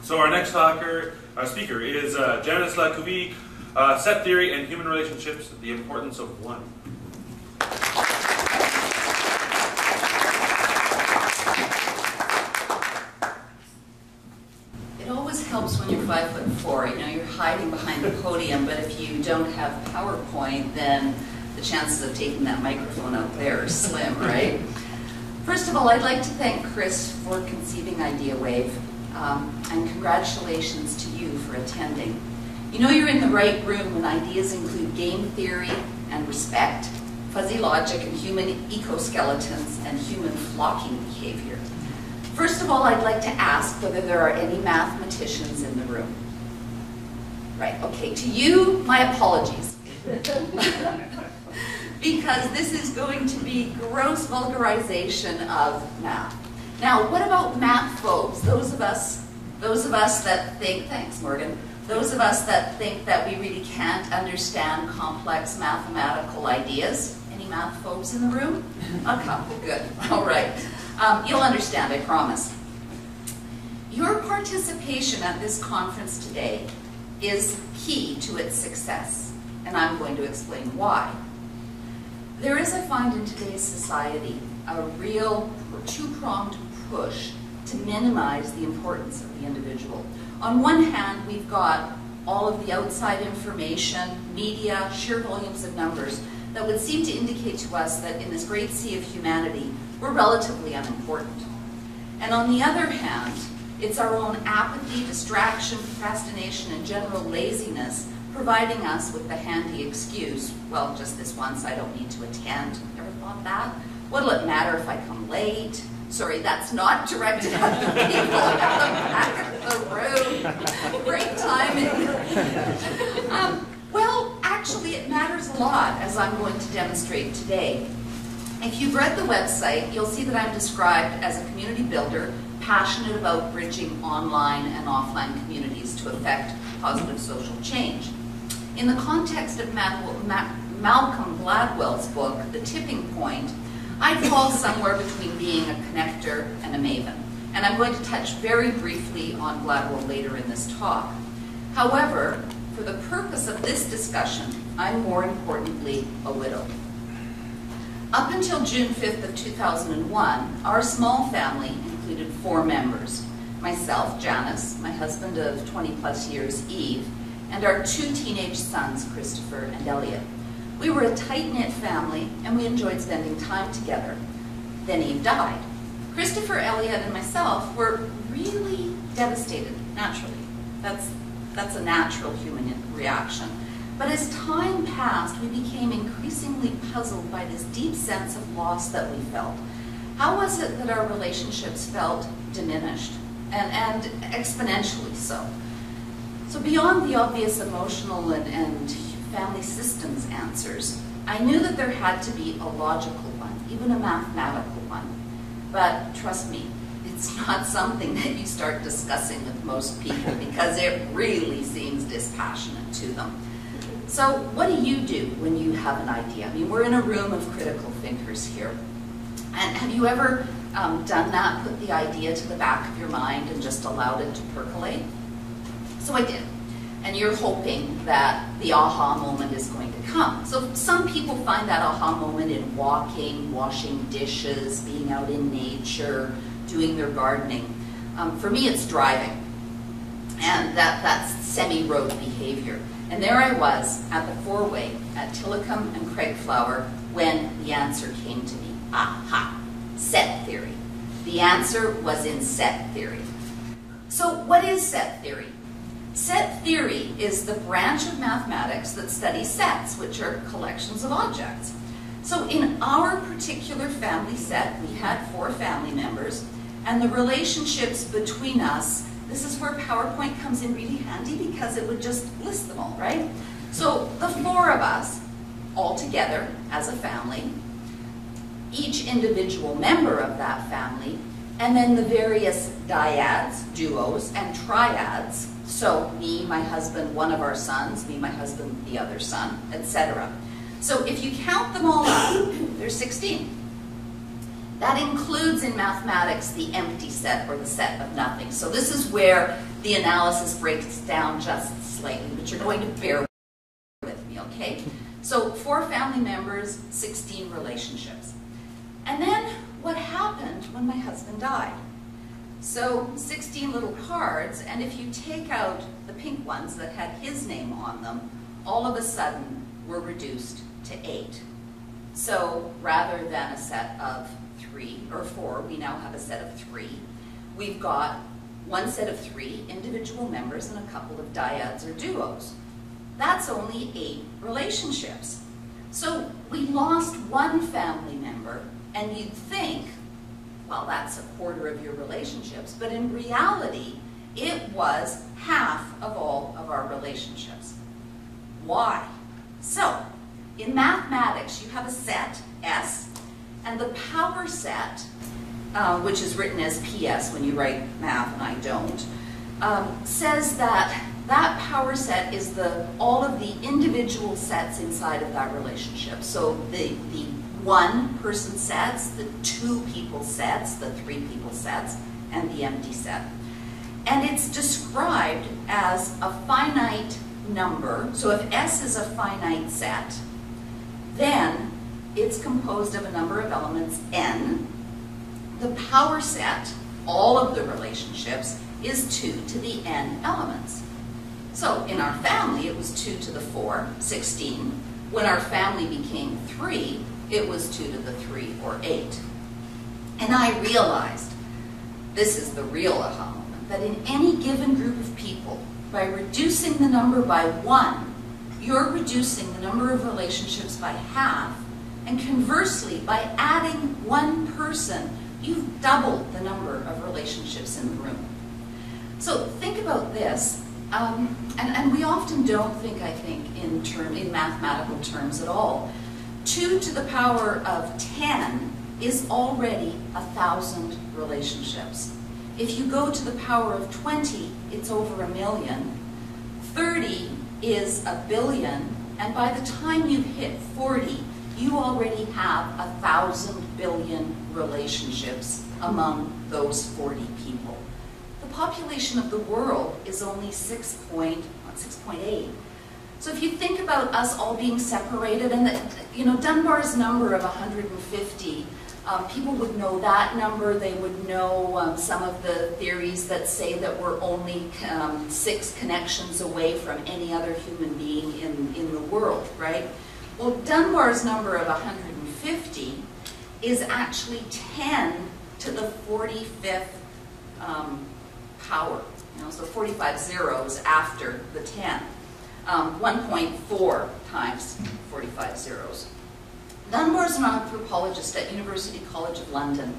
So our next speaker is Janis Couvée, Set Theory and Human Relationships, the Importance of One. It always helps when you're 5'4". You know, you're hiding behind the podium, but if you don't have PowerPoint, then the chances of taking that microphone out there are slim, right? First of all, I'd like to thank Chris for conceiving Idea Wave, and congratulations to you for attending. You know you're in the right room when ideas include game theory and respect, fuzzy logic and human ecoskeletons, and human flocking behavior. First of all, I'd like to ask whether there are any mathematicians in the room. Right, okay, to you, my apologies. Because this is going to be gross vulgarization of math. Now, what about math phobes? Those of us that think, thanks Morgan, those of us that think that we really can't understand complex mathematical ideas. Any math phobes in the room? A couple, good, all right. You'll understand, I promise. Your participation at this conference today is key to its success, and I'm going to explain why. There is, I find, in today's society, a real two-pronged push to minimize the importance of the individual. On one hand, we've got all of the outside information, media, sheer volumes of numbers that would seem to indicate to us that in this great sea of humanity, we're relatively unimportant. And on the other hand, it's our own apathy, distraction, procrastination, and general laziness providing us with the handy excuse, well, just this once, I don't need to attend. Ever thought that? What'll it matter if I come late? Sorry, that's not directed at the people at the back of the room. Great timing. Well, actually, it matters a lot, as I'm going to demonstrate today. If you've read the website, you'll see that I'm described as a community builder, passionate about bridging online and offline communities to effect positive social change. In the context of Malcolm Gladwell's book, The Tipping Point, I'd fall somewhere between being a connector and a maven. And I'm going to touch very briefly on Gladwell later in this talk. However, for the purpose of this discussion, I'm more importantly a widow. Up until June 5th of 2001, our small family included 4 members. Myself, Janis, my husband of 20 plus years, Eve, and our 2 teenage sons, Christopher and Elliot. We were a tight-knit family, and we enjoyed spending time together. Then Eve died. Christopher, Elliot, and myself were really devastated, naturally. That's a natural human reaction. But as time passed, we became increasingly puzzled by this deep sense of loss that we felt. How was it that our relationships felt diminished, and exponentially so? So beyond the obvious emotional and family systems answers, I knew that there had to be a logical one, even a mathematical one. But trust me, it's not something that you start discussing with most people because it really seems dispassionate to them. So what do you do when you have an idea? I mean, we're in a room of critical thinkers here. And have you ever done that, put the idea to the back of your mind and just allowed it to percolate? So I did. And you're hoping that the aha moment is going to come. So some people find that aha moment in walking, washing dishes, being out in nature, doing their gardening. For me, it's driving. And that's semi-road behavior. And there I was at the 4-way at Tillicum and Craigflower when the answer came to me. Aha, set theory. The answer was in set theory. So what is set theory? Set theory is the branch of mathematics that studies sets, which are collections of objects. So in our particular family set, we had 4 family members, and the relationships between us, this is where PowerPoint comes in really handy because it would just list them all, right? So the 4 of us, all together as a family, each individual member of that family, and then the various dyads, duos, and triads. So me, my husband, one of our sons, me, my husband, the other son, etc. So if you count them all up, there's 16. That includes in mathematics the empty set or the set of nothing. So this is where the analysis breaks down just slightly, but you're going to bear with me, okay? So 4 family members, 16 relationships. And then what happened when my husband died? So 16 little cards, and if you take out the pink ones that had his name on them, all of a sudden we're reduced to 8. So rather than a set of 3 or 4, we now have a set of 3. We've got one set of 3 individual members and a couple of dyads or duos. That's only 8 relationships. So we lost one family member, and you'd think, well, that's a quarter of your relationships, but in reality, it was half of all of our relationships. Why? So, in mathematics, you have a set, S, and the power set, which is written as PS when you write math, and I don't, says that that power set is all of the individual sets inside of that relationship. So the 1-person sets, the 2-people sets, the 3-people sets, and the empty set. And it's described as a finite number. So if S is a finite set, then it's composed of a number of elements, n. The power set, all of the relationships, is 2 to the n elements. So in our family, it was 2 to the 4, 16. When our family became 3, it was 2 to the 3, or 8. And I realized, this is the real aha moment, that in any given group of people, by reducing the number by 1, you're reducing the number of relationships by half, and conversely, by adding 1 person, you've doubled the number of relationships in the room. So think about this, and we often don't think, I think, in mathematical terms at all. 2 to the power of 10 is already 1,000 relationships. If you go to the power of 20, it's over 1 million. 30 is 1 billion, and by the time you hit 40, you already have 1,000 billion relationships among those 40 people. The population of the world is only 6.8. So if you think about us all being separated, and Dunbar's number of 150, people would know that number. They would know some of the theories that say that we're only 6 connections away from any other human being in the world, right? Well, Dunbar's number of 150 is actually 10 to the 45th power. So 45 zeros after the 10. 1.4 times 45 zeros. Dunbar's an anthropologist at University College of London,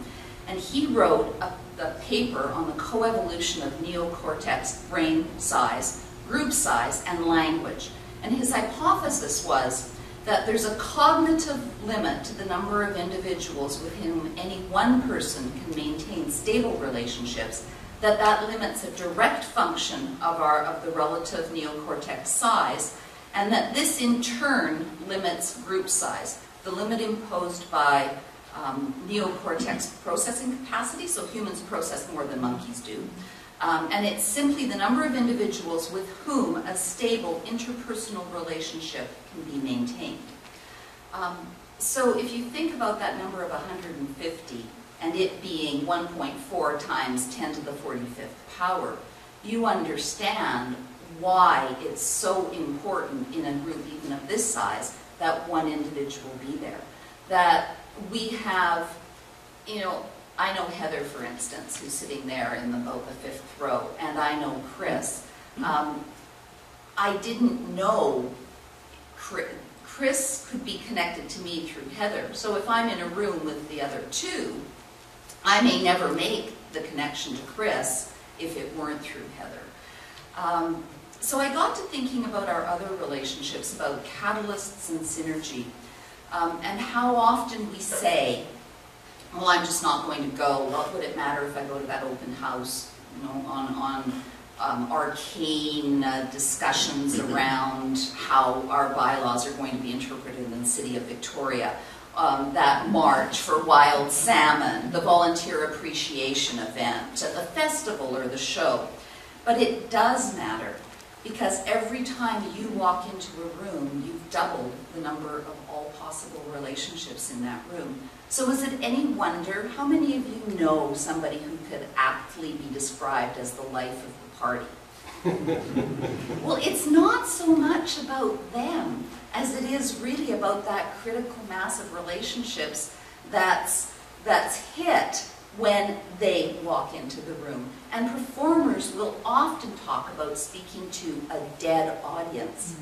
and he wrote a paper on the coevolution of neocortex brain size, group size, and language. And his hypothesis was that there's a cognitive limit to the number of individuals with whom any one person can maintain stable relationships, that limits a direct function of the relative neocortex size, and that this in turn limits group size. The limit imposed by neocortex processing capacity, so humans process more than monkeys do, and it's simply the number of individuals with whom a stable interpersonal relationship can be maintained. So if you think about that number of 150, and it being 1.4 times 10 to the 45th power, you understand why it's so important in a group even of this size that one individual be there. That we have, I know Heather, for instance, who's sitting there in about the 5th row, and I know Chris. I didn't know Chris could be connected to me through Heather. So if I'm in a room with the other 2, I may never make the connection to Chris if it weren't through Heather. So I got to thinking about our other relationships, about catalysts and synergy, and how often we say, well, I'm just not going to go. What would it matter if I go to that open house, on arcane discussions around how our bylaws are going to be interpreted in the city of Victoria. that march for wild salmon, the volunteer appreciation event, the festival or the show. But it does matter, because every time you walk into a room, you've doubled the number of all possible relationships in that room. So is it any wonder how many of you know somebody who could aptly be described as the life of the party? Well, it's not so much about them as it is really about that critical mass of relationships that's hit when they walk into the room. And performers will often talk about speaking to a dead audience.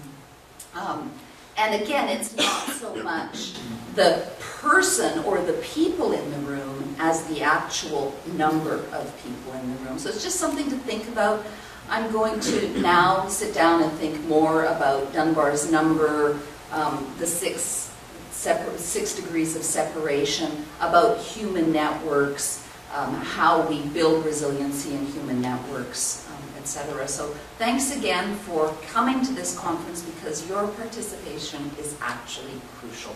And again, it's not so much the person or the people in the room as the actual number of people in the room. So it's just something to think about. I'm going to now sit down and think more about Dunbar's number, the six degrees of separation, about human networks, how we build resiliency in human networks, etc. So thanks again for coming to this conference, because your participation is actually crucial.